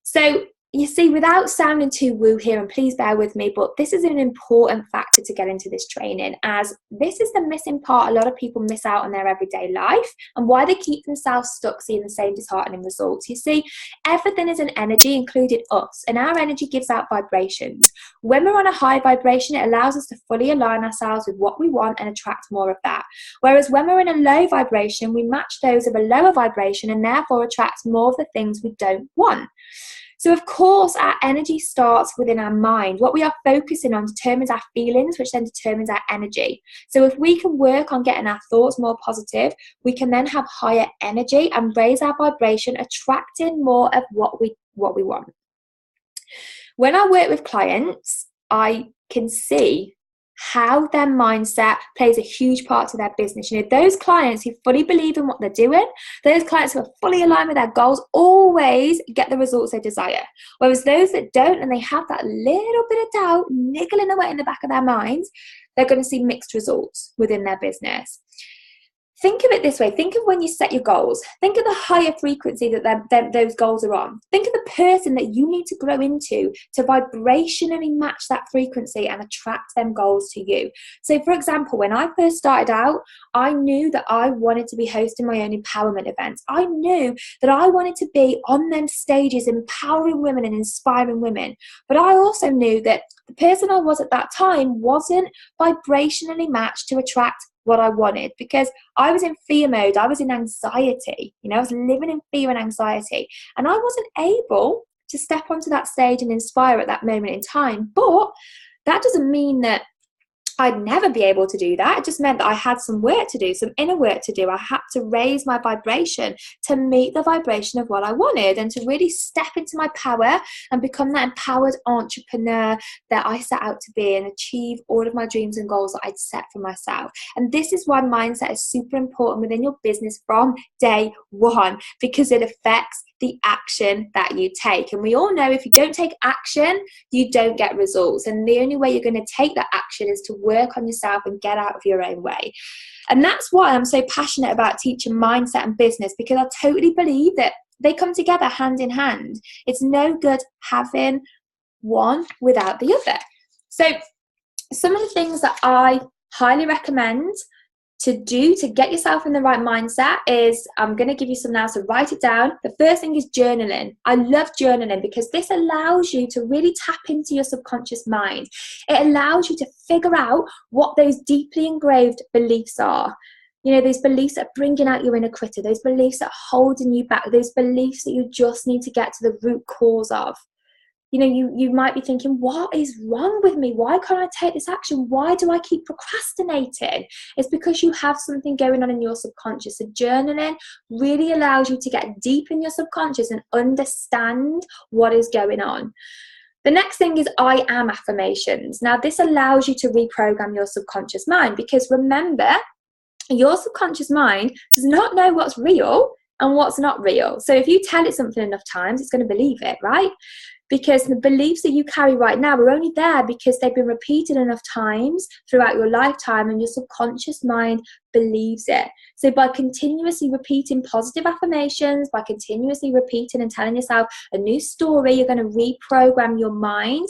So you see, without sounding too woo here, and please bear with me, but this is an important factor to get into this training, as this is the missing part a lot of people miss out on their everyday life, and why they keep themselves stuck seeing the same disheartening results. You see, everything is an energy, including us, and our energy gives out vibrations. When we're on a high vibration, it allows us to fully align ourselves with what we want and attract more of that. Whereas when we're in a low vibration, we match those of a lower vibration and therefore attract more of the things we don't want. So of course, our energy starts within our mind. What we are focusing on determines our feelings, which then determines our energy. So if we can work on getting our thoughts more positive, we can then have higher energy and raise our vibration, attracting more of what we want. When I work with clients, I can see how their mindset plays a huge part to their business. You know, those clients who fully believe in what they're doing, those clients who are fully aligned with their goals, always get the results they desire. Whereas those that don't, and they have that little bit of doubt niggling away in the back of their minds, they're going to see mixed results within their business. think of it this way. Think of when you set your goals. Think of the higher frequency that those goals are on. Think of the person that you need to grow into to vibrationally match that frequency and attract them goals to you. So for example, when I first started out, I knew that I wanted to be hosting my own empowerment events. I knew that I wanted to be on them stages empowering women and inspiring women. But I also knew that the person I was at that time wasn't vibrationally matched to attract what I wanted, because I was in fear mode. I was in anxiety. I was living in fear and anxiety, and I wasn't able to step onto that stage and inspire at that moment in time. But that doesn't mean that I'd never be able to do that. It just meant that I had some work to do, some inner work to do. I had to raise my vibration to meet the vibration of what I wanted and to really step into my power and become that empowered entrepreneur that I set out to be and achieve all of my dreams and goals that I'd set for myself. And this is why mindset is super important within your business from day one, because it affects the action that you take. And we all know if you don't take action, you don't get results. And the only way you're going to take that action is to work on yourself and get out of your own way. And that's why I'm so passionate about teaching mindset and business, because I totally believe that they come together hand in hand. It's no good having one without the other. So some of the things that I highly recommend to do to get yourself in the right mindset is, I'm going to give you some now, so write it down. The first thing is journaling. I love journaling because this allows you to really tap into your subconscious mind. It allows you to figure out what those deeply engraved beliefs are. Those beliefs that are bringing out your inner critic, those beliefs that are holding you back, those beliefs that you just need to get to the root cause of. You might be thinking, what is wrong with me? Why can't I take this action? Why do I keep procrastinating? It's because you have something going on in your subconscious. So journaling really allows you to get deep in your subconscious and understand what is going on. The next thing is I am affirmations. Now, this allows you to reprogram your subconscious mind, because remember, your subconscious mind does not know what's real and what's not real. So if you tell it something enough times, it's going to believe it, right? Because the beliefs that you carry right now are only there because they've been repeated enough times throughout your lifetime, and your subconscious mind believes it. So by continuously repeating positive affirmations, by continuously repeating and telling yourself a new story, you're going to reprogram your mind.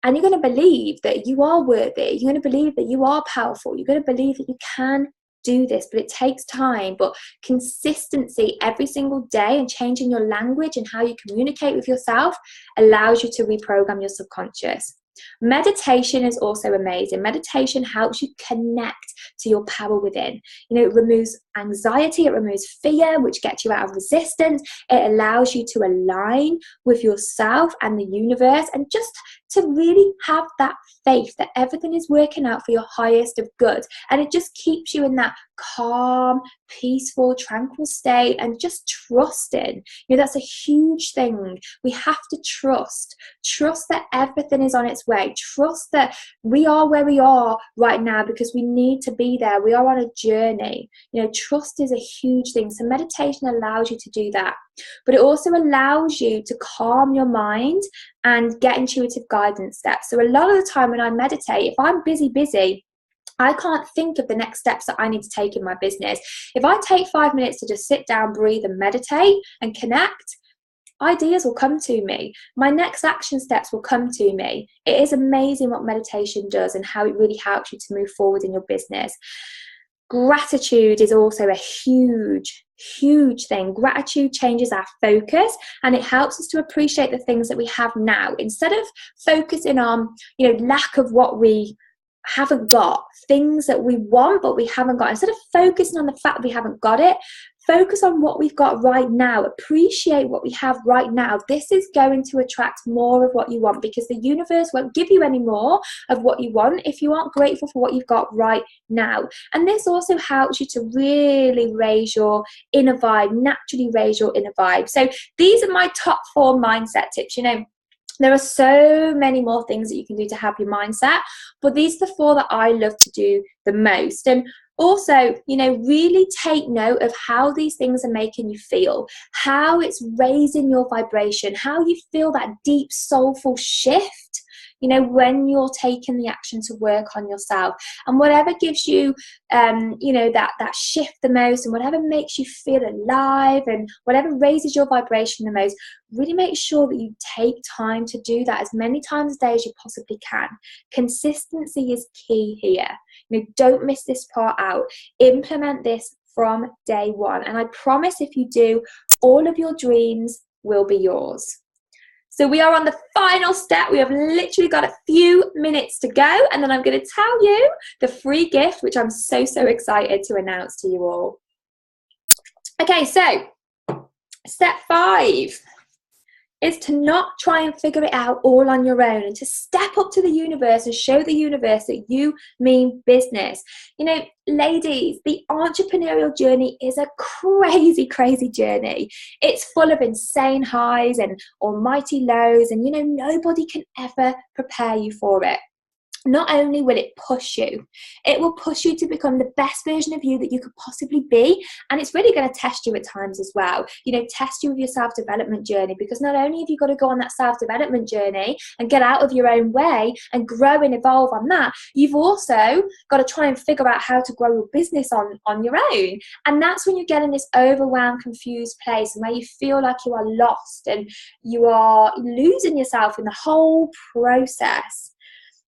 And you're going to believe that you are worthy. You're going to believe that you are powerful. You're going to believe that you can do this, but it takes time. But consistency every single day and changing your language and how you communicate with yourself allows you to reprogram your subconscious. Meditation is also amazing. Meditation helps you connect to your power within. It removes anxiety, it removes fear, which gets you out of resistance. It allows you to align with yourself and the universe, and just to really have that faith that everything is working out for your highest of good. And it just keeps you in that calm, peaceful, tranquil state, and just trusting. That's a huge thing. We have to trust that everything is on its way. Trust that we are where we are right now because we need to be there. We are on a journey. Trust is a huge thing. So meditation allows you to do that. But it also allows you to calm your mind and get intuitive guidance steps. So a lot of the time when I meditate, if I'm busy, I can't think of the next steps that I need to take in my business. If I take 5 minutes to just sit down, breathe and meditate and connect, ideas will come to me. My next action steps will come to me. It is amazing what meditation does and how it really helps you to move forward in your business. Gratitude is also a huge thing. Gratitude changes our focus and it helps us to appreciate the things that we have now. Instead of focusing on, lack of what we haven't got, things that we want but we haven't got, instead of focusing on the fact that we haven't got it, focus on what we've got right now. Appreciate what we have right now. This is going to attract more of what you want, because the universe won't give you any more of what you want if you aren't grateful for what you've got right now. And this also helps you to really raise your inner vibe, naturally raise your inner vibe. So these are my top 4 mindset tips. There are so many more things that you can do to help your mindset, but these are the 4 that I love to do the most. And also, really take note of how these things are making you feel, how it's raising your vibration, how you feel that deep, soulful shift, when you're taking the action to work on yourself. And whatever gives you, that shift the most, and whatever makes you feel alive, and whatever raises your vibration the most, really make sure that you take time to do that as many times a day as you possibly can. Consistency is key here. Don't miss this part out. Implement this from day one. And I promise if you do, all of your dreams will be yours. So we are on the final step. We have literally got a few minutes to go, and then I'm going to tell you the free gift, which I'm so excited to announce to you all. Okay, so step 5 is to not try and figure it out all on your own, and to step up to the universe and show the universe that you mean business. Ladies, the entrepreneurial journey is a crazy journey. It's full of insane highs and almighty lows, and nobody can ever prepare you for it. Not only will it push you, it will push you to become the best version of you that you could possibly be. And it's really going to test you at times as well. Test you with your self-development journey, because not only have you got to go on that self-development journey and get out of your own way and grow and evolve on that, you've also got to try and figure out how to grow your business on your own. And that's when you get in this overwhelmed, confused place, and where you feel like you are lost and you are losing yourself in the whole process.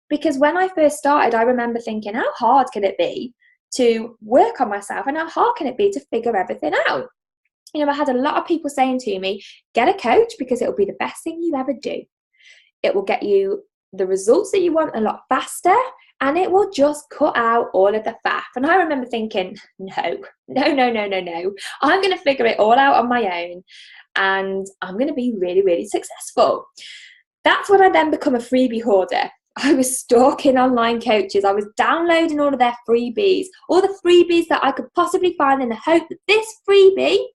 Because when I first started, I remember thinking, how hard can it be to work on myself, and how hard can it be to figure everything out? I had a lot of people saying to me, get a coach, because it'll be the best thing you ever do. It will get you the results that you want a lot faster, and it will just cut out all of the faff. And I remember thinking, no. I'm going to figure it all out on my own, and I'm going to be really successful. That's when I then become a freebie hoarder. I was stalking online coaches. I was downloading all of their freebies, all the freebies that I could possibly find, in the hope that this freebie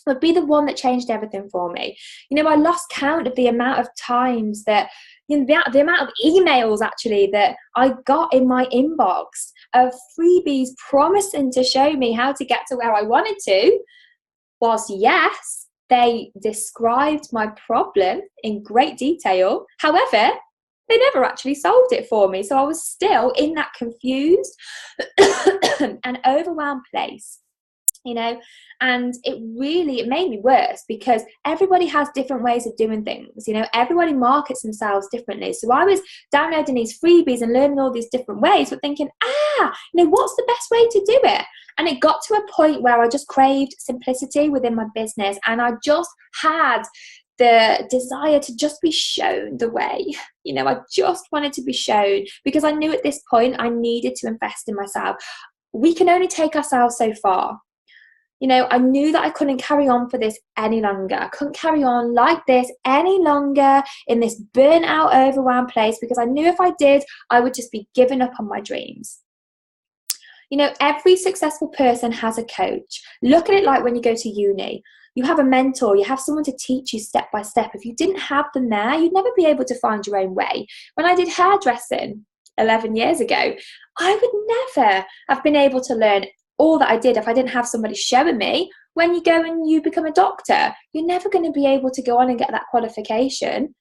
would be the one that changed everything for me. I lost count of the amount of times that, the amount of emails actually that I got in my inbox of freebies promising to show me how to get to where I wanted to, whilst yes, they described my problem in great detail. However, they never actually solved it for me. So I was still in that confused and overwhelmed place, and it made me worse, because everybody has different ways of doing things. Everybody markets themselves differently. So I was downloading these freebies and learning all these different ways, but thinking, what's the best way to do it? And it got to a point where I just craved simplicity within my business, and I just had the desire to just be shown the way. I just wanted to be shown, because I knew at this point I needed to invest in myself. We can only take ourselves so far. I knew that I couldn't carry on for this any longer. I couldn't carry on like this any longer in this burnout, overwhelmed place, because I knew if I did, I would just be giving up on my dreams. Every successful person has a coach. Look at it like when you go to uni. You have a mentor, you have someone to teach you step by step. If you didn't have them there, you'd never be able to find your own way. When I did hairdressing 11 years ago, I would never have been able to learn all that I did if I didn't have somebody showing me. When you go and you become a doctor, you're never going to be able to go on and get that qualification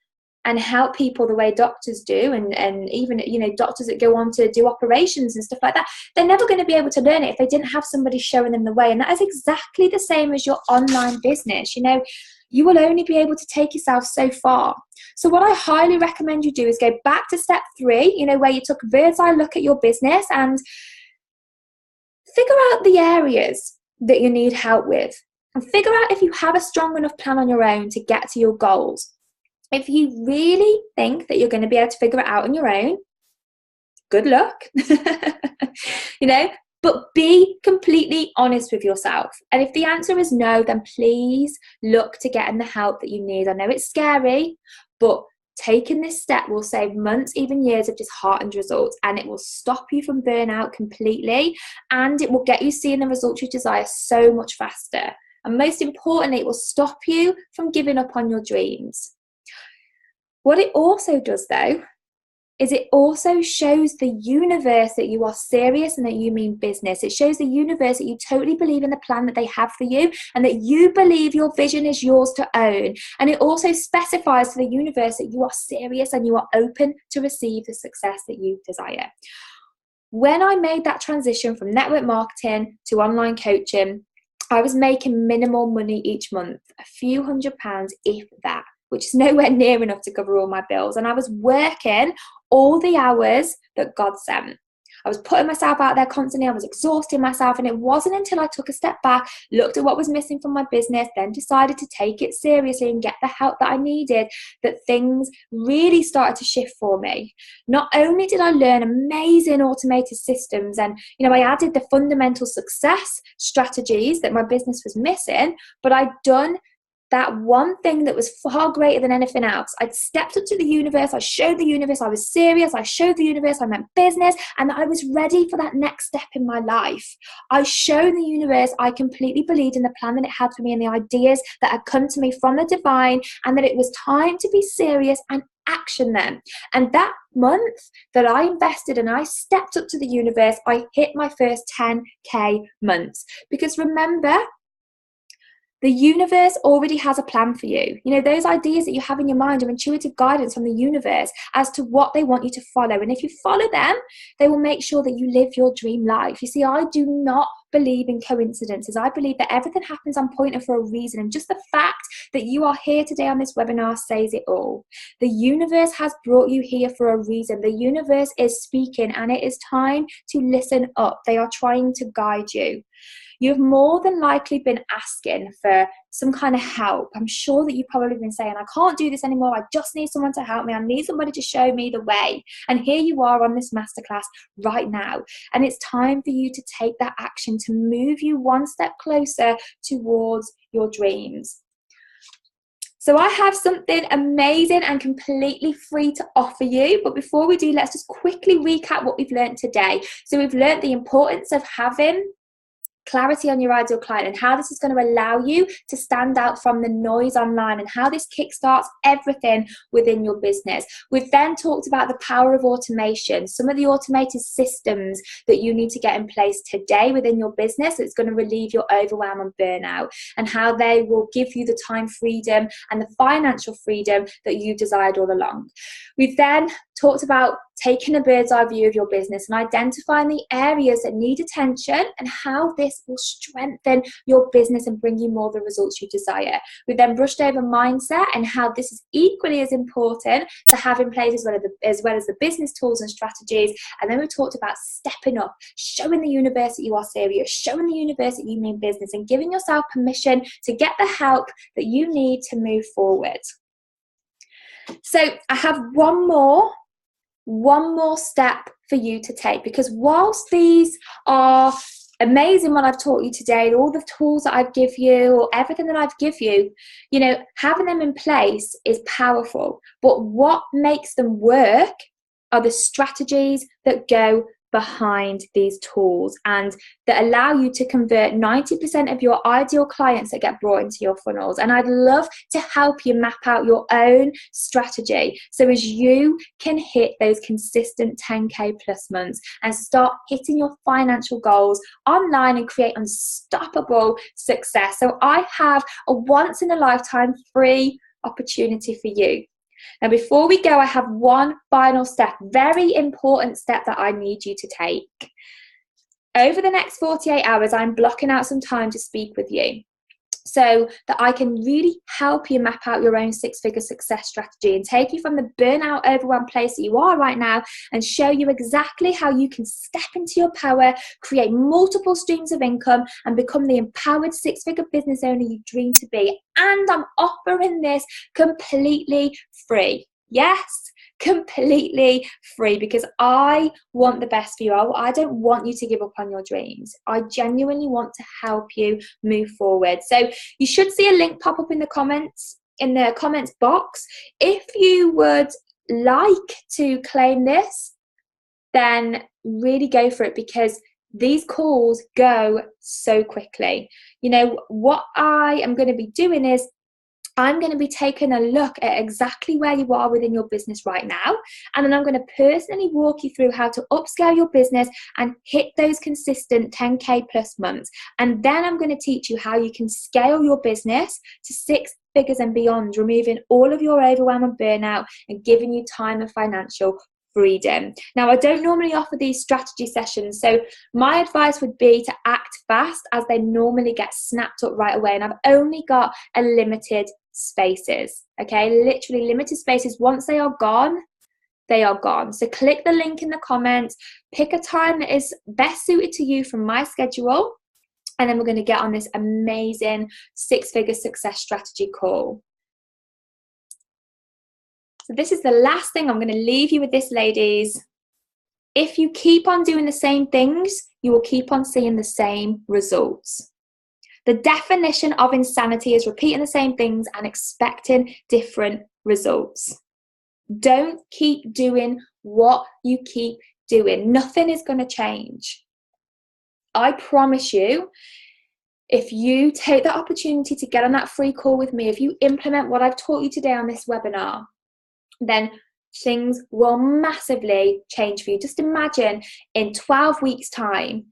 and help people the way doctors do, and even doctors that go on to do operations and stuff like that. They're never going to be able to learn it if they didn't have somebody showing them the way. And that is exactly the same as your online business. You will only be able to take yourself so far. So what I highly recommend you do is go back to step 3, where you took a bird's eye look at your business, and figure out the areas that you need help with, and figure out if you have a strong enough plan on your own to get to your goals. If you really think that you're going to be able to figure it out on your own, good luck. But be completely honest with yourself. And if the answer is no, then please look to getting the help that you need. I know it's scary, but taking this step will save months, even years of disheartened results, and it will stop you from burnout completely, and it will get you seeing the results you desire so much faster. And most importantly, it will stop you from giving up on your dreams. What it also does, though, is it also shows the universe that you are serious and that you mean business. It shows the universe that you totally believe in the plan that they have for you and that you believe your vision is yours to own. And it also specifies to the universe that you are serious and you are open to receive the success that you desire. When I made that transition from network marketing to online coaching, I was making minimal money each month, a few £100, if that, which is nowhere near enough to cover all my bills. And I was working all the hours that God sent. I was putting myself out there constantly. I was exhausting myself. And it wasn't until I took a step back, looked at what was missing from my business, then decided to take it seriously and get the help that I needed, that things really started to shift for me. Not only did I learn amazing automated systems and, I added the fundamental success strategies that my business was missing, but I'd done that one thing that was far greater than anything else. I'd stepped up to the universe. I showed the universe I was serious. I showed the universe I meant business and that I was ready for that next step in my life. I showed the universe I completely believed in the plan that it had for me and the ideas that had come to me from the divine, and that it was time to be serious and action them. And that month that I invested and I stepped up to the universe, I hit my first 10K months. Because remember, the universe already has a plan for you. Those ideas that you have in your mind are intuitive guidance from the universe as to what they want you to follow. And if you follow them, they will make sure that you live your dream life. You see, I do not believe in coincidences. I believe that everything happens on point and for a reason. And just the fact that you are here today on this webinar says it all. The universe has brought you here for a reason. The universe is speaking and it is time to listen up. They are trying to guide you. You've more than likely been asking for some kind of help. I'm sure that you've probably been saying, I can't do this anymore. I just need someone to help me. I need somebody to show me the way. And here you are on this masterclass right now. And it's time for you to take that action to move you one step closer towards your dreams. So I have something amazing and completely free to offer you. But before we do, let's just quickly recap what we've learned today. So we've learned the importance of having clarity on your ideal client and how this is going to allow you to stand out from the noise online and how this kickstarts everything within your business. We've then talked about the power of automation, some of the automated systems that you need to get in place today within your business that's going to relieve your overwhelm and burnout, and how they will give you the time freedom and the financial freedom that you desired all along. We've then talked about taking a bird's eye view of your business and identifying the areas that need attention and how this will strengthen your business and bring you more of the results you desire. We then brushed over mindset and how this is equally as important to have in place as well as the business tools and strategies. And then we talked about stepping up, showing the universe that you are serious, showing the universe that you mean business, and giving yourself permission to get the help that you need to move forward. So I have one more step for you to take, because whilst these are amazing what I've taught you today, all the tools that I've give you, or everything that I've give you, having them in place is powerful. But what makes them work are the strategies that go behind these tools and that allow you to convert 90% of your ideal clients that get brought into your funnels. And I'd love to help you map out your own strategy so as you can hit those consistent 10K plus months and start hitting your financial goals online and create unstoppable success. So I have a once in a lifetime free opportunity for you. Now, before we go, I have one final step, very important step that I need you to take. Over the next 48 hours, I'm blocking out some time to speak with you so that I can really help you map out your own six-figure success strategy and take you from the burnout, overwhelmed place that you are right now and show you exactly how you can step into your power, create multiple streams of income, and become the empowered six-figure business owner you dream to be. And I'm offering this completely free. Yes, completely free, because I want the best for you. I don't want you to give up on your dreams. I genuinely want to help you move forward. So you should see a link pop up in the comments box. If you would like to claim this, then really go for it, because these calls go so quickly. What I am going to be doing is I'm going to be taking a look at exactly where you are within your business right now. And then I'm going to personally walk you through how to upscale your business and hit those consistent 10K plus months. And then I'm going to teach you how you can scale your business to 6 figures and beyond, removing all of your overwhelm and burnout and giving you time and financial freedom. Now, I don't normally offer these strategy sessions, so my advice would be to act fast, as they normally get snapped up right away, and I've only got a limited spaces, okay? Literally limited spaces. Once they are gone, they are gone. So click the link in the comments, pick a time that is best suited to you from my schedule, and then we're going to get on this amazing 6-figure success strategy call. So this is the last thing. I'm going to leave you with this, ladies. If you keep on doing the same things, you will keep on seeing the same results. The definition of insanity is repeating the same things and expecting different results. Don't keep doing what you keep doing. Nothing is going to change. I promise you, if you take that opportunity to get on that free call with me, if you implement what I've taught you today on this webinar, then things will massively change for you. Just imagine in 12 weeks' time,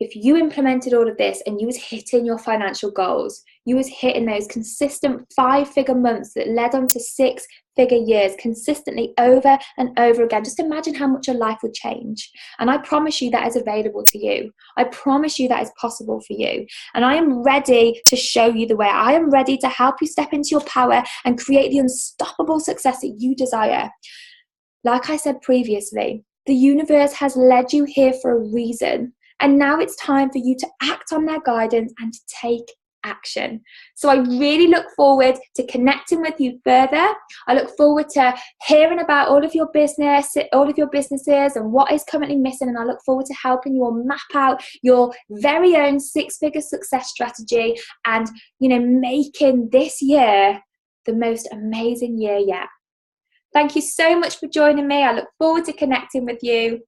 if you implemented all of this and you was hitting your financial goals, you was hitting those consistent 5-figure months that led on to 6-figure years consistently over and over again. Just imagine how much your life would change. And I promise you that is available to you. I promise you that is possible for you. And I am ready to show you the way. I am ready to help you step into your power and create the unstoppable success that you desire. Like I said previously, the universe has led you here for a reason. And now it's time for you to act on their guidance and to take action. So I really look forward to connecting with you further. I look forward to hearing about all of your businesses and what is currently missing. And I look forward to helping you all map out your very own 6-figure success strategy and, making this year the most amazing year yet. Thank you so much for joining me. I look forward to connecting with you.